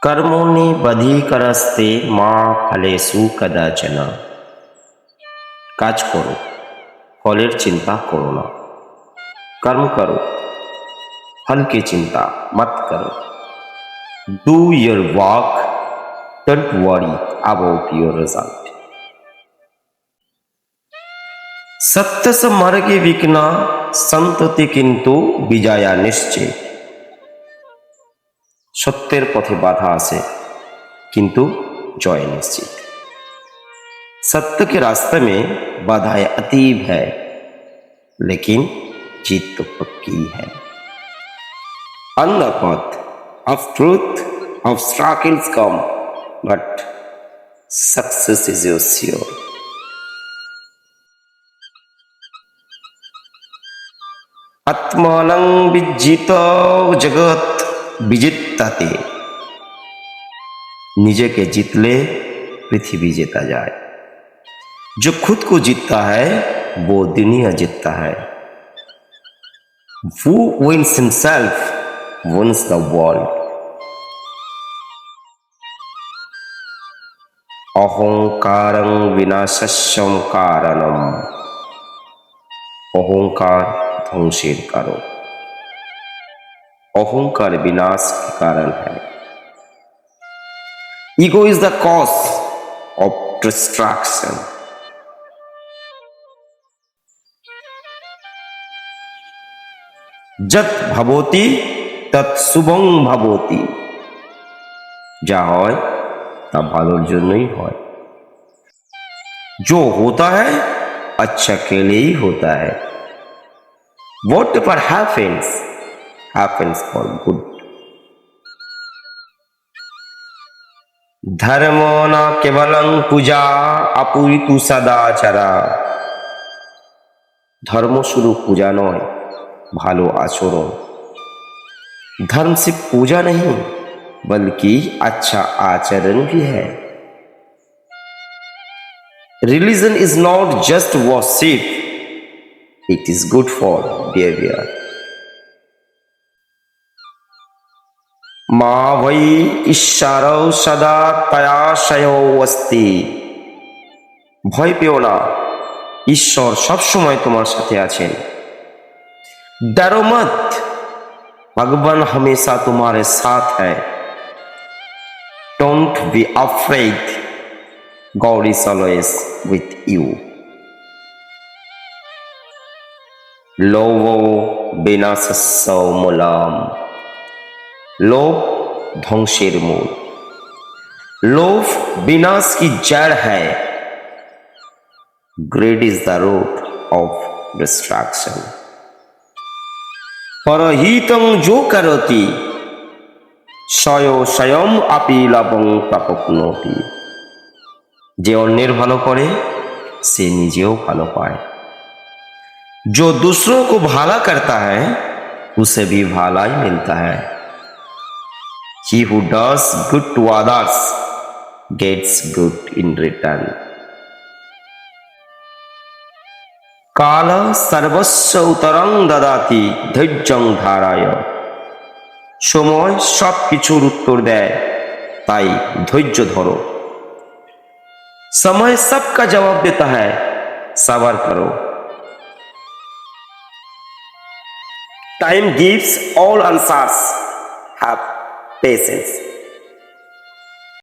कर्मोनि बधिकरस्ते মা ফলেষু কদাচন। কাজ করো, ফলের চিন্তা করো না। कर्म करो, फल की चिंता मत करो। Do your work, don't worry about your result. সত্য মার্গে বিঘ্ন সন্ততি কিন্তু বিজয়া নিশ্চিত। সত্যের পথে বাধা আছে কিন্তু জয় निश्चित। सत्य के रास्ते में बाधाएं अतीब है, लेकिन जीत तो पक्की है। On the path of truth, obstacles come, but success is your sure. आत्मानं विजितो जगत विजिताते। निजे के जीतले पृथ्वी जीता जाए। जो खुद को जीतता है वो दुनिया जीतता है। Who wins himself wins the world. अहंकारं विनाशस्यं कारणम। अहंकार ध्वंसेर कारण, अहंकार विनाश के कारण है। Ego is the cause of distraction. যত ভাবতি তৎ শুভং ভাবতি। যা হয় তা ভালোর জন্যই হয়। जो होता है अच्छा के लिए ही होता है। Whatever happens, happens for good. धर्म न केवलं पूजा अपितु सदाचारा। धर्म शुरू पूजा नয়, ভালো आचरण। धर्म सिर्फ पूजा नहीं बल्कि अच्छा आचरण भी है। Religion is not just worship, it is good for behavior. मा वै ঈশ্বরौ সদা তয়াশয়ো অস্তি। ভয় পেও না, ঈশ্বর সবসময় তোমার সাথে আছেন। डरो मत, भगवान हमेशा तुम्हारे साथ है। Don't be afraid, God is always with you. लोभो विनाशस्य Moolam. लोभ ध्वंसेर मूल। लोभ विनाश की जड़ है। Greed is the root of destruction. परहितं जो करोति स्वयो स्वयं अपि लाभं प्राप्नोति। যে অন্যের ভালো করে সে নিজেও ভালো পায়। जो दूसरों को भला करता है उसे भी भला ही मिलता है। He who does good to others gets good in return. काल सर्वस्व उत्तरं ददाति धैर्यं धाराय। সময় সব কিছুর উত্তর দেয়, তাই ধৈর্য ধরো। समय सबका जवाब देता है, सबर करो। Time gives all answers, have patience.